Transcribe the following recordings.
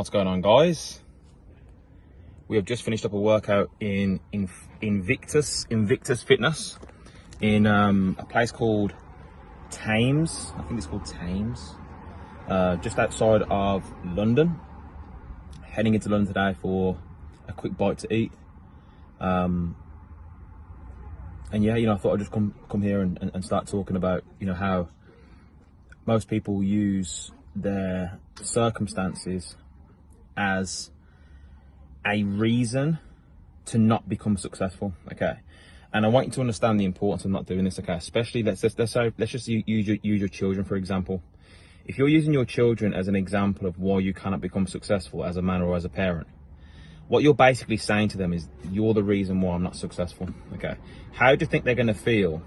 What's going on, guys? We have just finished up a workout in Invictus Fitness in a place called Thames. I think it's called Thames, just outside of London. Heading into London today for a quick bite to eat. And yeah, I thought I'd just come here and start talking about, how most people use their circumstances as a reason to not become successful. Okay, and I want you to understand the importance of not doing this. Okay, especially let's just use your children for example. If you're using your children as an example of why you cannot become successful as a man or as a parent, what you're basically saying to them is, you're the reason why I'm not successful. Okay, how do you think they're going to feel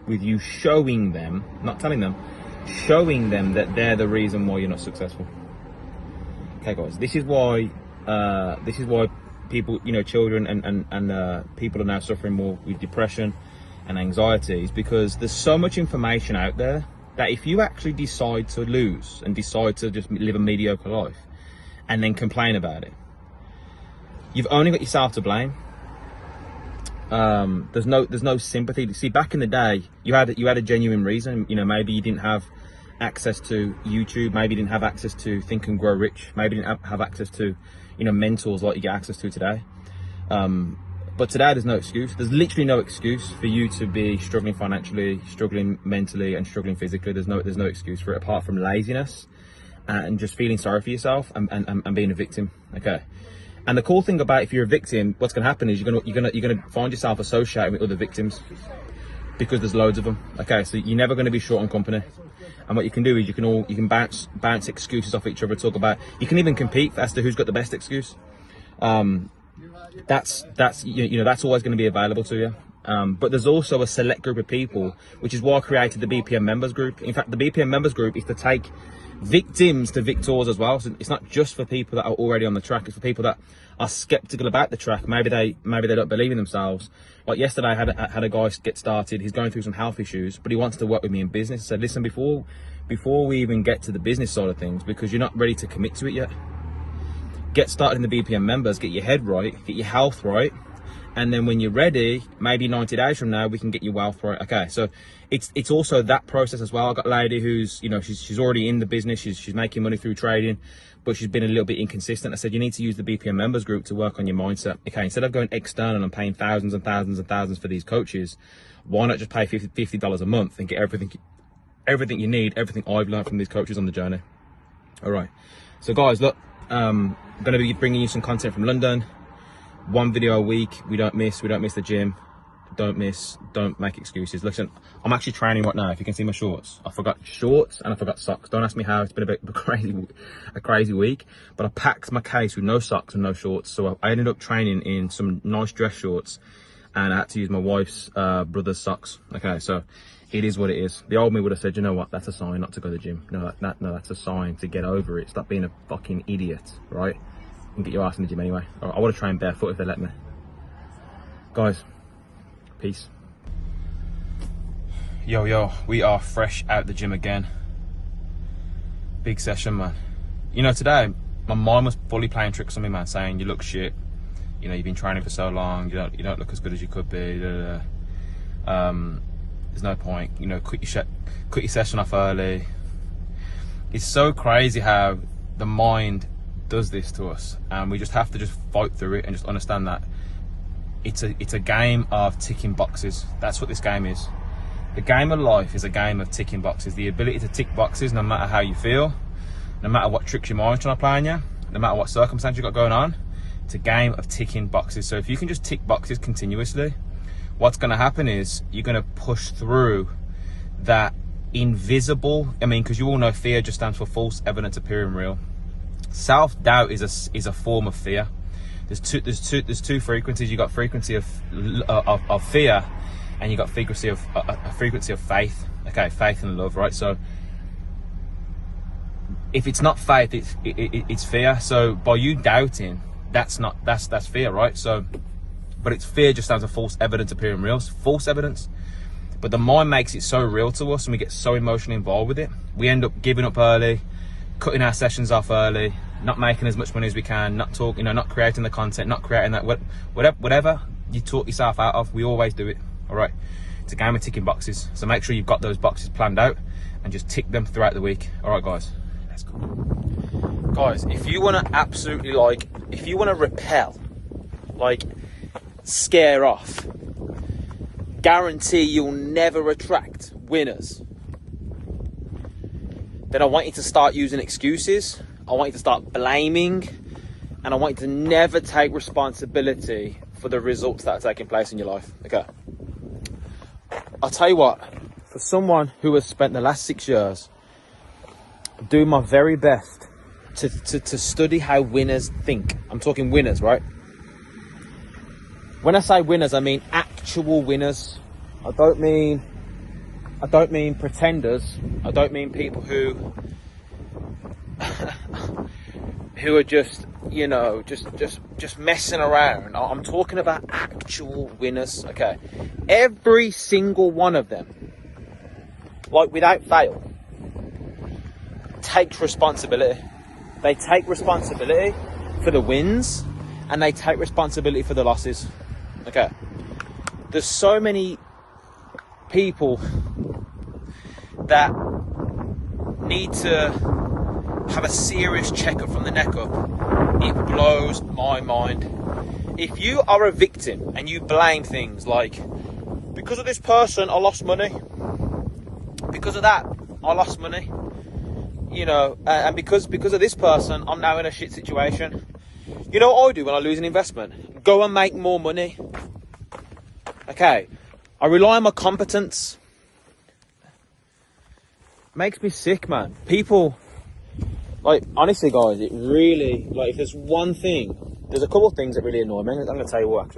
with you showing them, not telling them, showing them that they're the reason why you're not successful? Okay, guys, this is why people, children and people are now suffering more with depression and anxieties, because there's so much information out there that if you actually decide to lose and decide to just live a mediocre life and then complain about it, you've only got yourself to blame. There's no sympathy. See, back in the day, you had a genuine reason. Maybe you didn't have access to YouTube, maybe you didn't have access to Think and Grow Rich, maybe you didn't have access to mentors like you get access to today. But today there's no excuse. There's literally no excuse for you to be struggling financially, struggling mentally, and struggling physically. There's no excuse for it apart from laziness and just feeling sorry for yourself and being a victim. Okay. And the cool thing about, if you're a victim, what's going to happen is you're going to find yourself associating with other victims, because there's loads of them. Okay, so you're never going to be short on company. And what you can do is you can bounce excuses off each other. Talk about, you can even compete as to who's got the best excuse. That's always going to be available to you. But there's also a select group of people, which is why I created the BPM members group. In fact, the BPM members group is to take victims to victors as well. So it's not just for people that are already on the track, it's for people that are skeptical about the track. Maybe they don't believe in themselves. Like yesterday, I had a guy get started. He's going through some health issues, but he wants to work with me in business. I said, listen, before we even get to the business side of things, because you're not ready to commit to it yet, get started in the BPM members, get your head right, get your health right, and then when you're ready, maybe 90 days from now, we can get your wealth right. Okay, so it's also that process as well. I've got a lady who's, she's already in the business, she's making money through trading, but she's been a little bit inconsistent. I said, you need to use the BPM members group to work on your mindset. Okay, instead of going external and paying thousands and thousands and thousands for these coaches, why not just pay $50 a month and get everything you need, everything I've learned from these coaches on the journey. All right, so guys, look, I'm going to be bringing you some content from London. One video a week. We don't miss the gym. Don't make excuses. Listen, I'm actually training right now. If you can see my shorts, I forgot shorts and I forgot socks. Don't ask me how. It's been a bit of a crazy week, but I packed my case with no socks and no shorts. So I ended up training in some nice dress shorts, and I had to use my wife's brother's socks. Okay, so it is what it is. The old me would have said, you know what, that's a sign not to go to the gym. No, that's a sign to get over it. Stop being a fucking idiot, right? And get your ass in the gym anyway. I want to train barefoot if they let me. Guys, peace. Yo, we are fresh out the gym again. Big session, man. Today my mind was fully playing tricks on me, man, saying you look shit. You've been training for so long. You don't look as good as you could be. There's no point. Quit your session off early. It's so crazy how the mind does this to us, and we just have to just fight through it and just understand that it's a game of ticking boxes. That's what this game is. The game of life is a game of ticking boxes. The ability to tick boxes no matter how you feel, no matter what tricks your mind's trying to play on you, no matter what circumstance you've got going on. It's a game of ticking boxes. So if you can just tick boxes continuously, what's going to happen is you're going to push through that invisible, because you all know fear just stands for false evidence appearing real. Self-doubt is a form of fear. There's two frequencies. You got frequency of fear, and you got frequency of faith. Okay, faith and love, right? So if it's not faith, it's fear. So by you doubting, that's fear, right? So, but it's fear just stands for false evidence appearing real. It's false evidence. But the mind makes it so real to us, and we get so emotionally involved with it. We end up giving up early, cutting our sessions off early, not making as much money as we can, not talking, not creating the content, not creating that, whatever you talk yourself out of, we always do it. All right, it's a game of ticking boxes, so make sure you've got those boxes planned out and just tick them throughout the week. All right, guys, let's go. Guys, if you want to absolutely if you want to repel, scare off, guarantee you'll never attract winners, then I want you to start using excuses. I want you to start blaming, and I want you to never take responsibility for the results that are taking place in your life. Okay, I'll tell you what, for someone who has spent the last 6 years doing my very best to study how winners think, I'm talking winners, right? When I say winners, I mean actual winners. I don't mean pretenders. I don't mean people who are just messing around. I'm talking about actual winners. Okay, every single one of them, without fail, takes responsibility. They take responsibility for the wins, and they take responsibility for the losses. Okay, there's so many people that need to have a serious checkup from the neck up. It blows my mind. If you are a victim and you blame things like, because of this person I lost money, because of that I lost money, and because of this person I'm now in a shit situation. You know what I do when I lose an investment? Go and make more money. Okay, I rely on my competence. Makes me sick, man. People, honestly, guys, it really, if there's one thing, there's a couple of things that really annoy me. I'm going to tell you what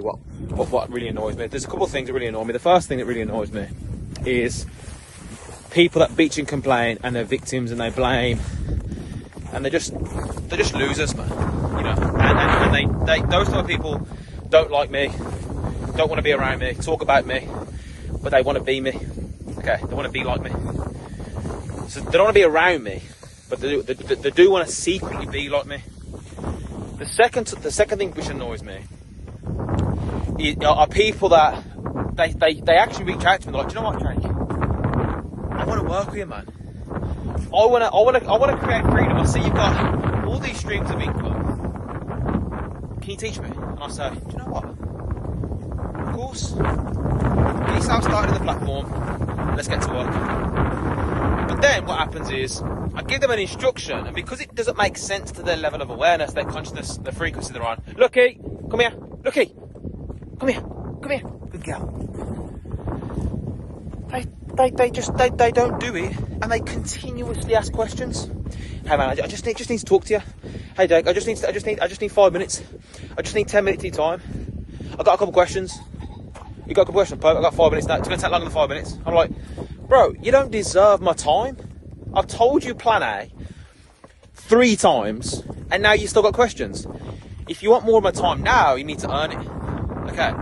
really annoys me. There's a couple of things that really annoy me. The first thing that really annoys me is people that bitch and complain, and they're victims, and they blame, and they're just losers, man. And they those type of people don't like me, don't want to be around me, talk about me, but they want to be me. Okay, they want to be like me. So they don't want to be around me, but they do want to secretly be like me. The second thing which annoys me are people that they actually reach out to me. They're like, do you know what, Jake? I want to work with you, man. I want to create freedom. I see you've got all these streams of income. Can you teach me? And I say, do you know what? Of course. Get yourself started on the platform. Let's get to work. But then what happens is I give them an instruction, and because it doesn't make sense to their level of awareness, their consciousness, the frequency they're on. Lucky, come here. Lucky, come here. Come here. Good girl. They don't do it, and they continuously ask questions. Hey man, I just need to talk to you. Hey Jake, I just need 5 minutes. I just need 10 minutes of your time. I've got a couple questions. You got a couple questions, Pope? I've got 5 minutes now. It's going to take longer than 5 minutes. I'm like, bro, you don't deserve my time. I've told you plan A 3 times, and now you still got questions. If you want more of my time now, you need to earn it. Okay?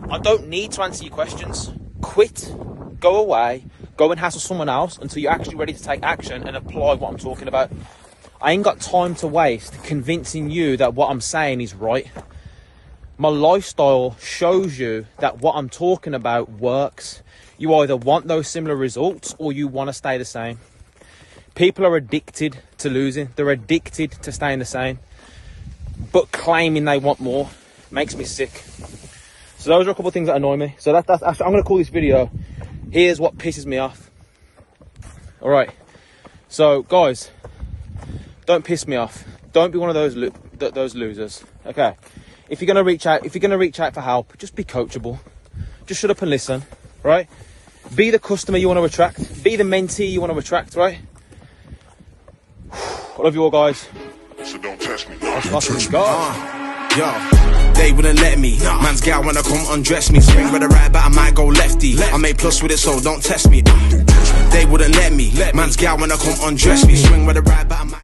I don't need to answer your questions. Quit. Go away. Go and hassle someone else until you're actually ready to take action and apply what I'm talking about. I ain't got time to waste convincing you that what I'm saying is right. My lifestyle shows you that what I'm talking about works. You either want those similar results or you want to stay the same. People are addicted to losing. They're addicted to staying the same, but claiming they want more makes me sick. So those are a couple of things that annoy me. So that's I'm going to call this video, here's what pisses me off. All right. So guys, don't piss me off. Don't be one of those losers. Okay. If you're going to reach out for help, just be coachable. Just shut up and listen, right? Be the customer you want to attract. Be the mentee you want to attract, right? I love you all, guys. So don't test me. Yo, they wouldn't let me. Man's gal wanna come undress me. Swing with the right, but I might go lefty. I made plus with it, so don't test me. They wouldn't let me. Man's gal wanna come undress me. Swing with the right, but I might.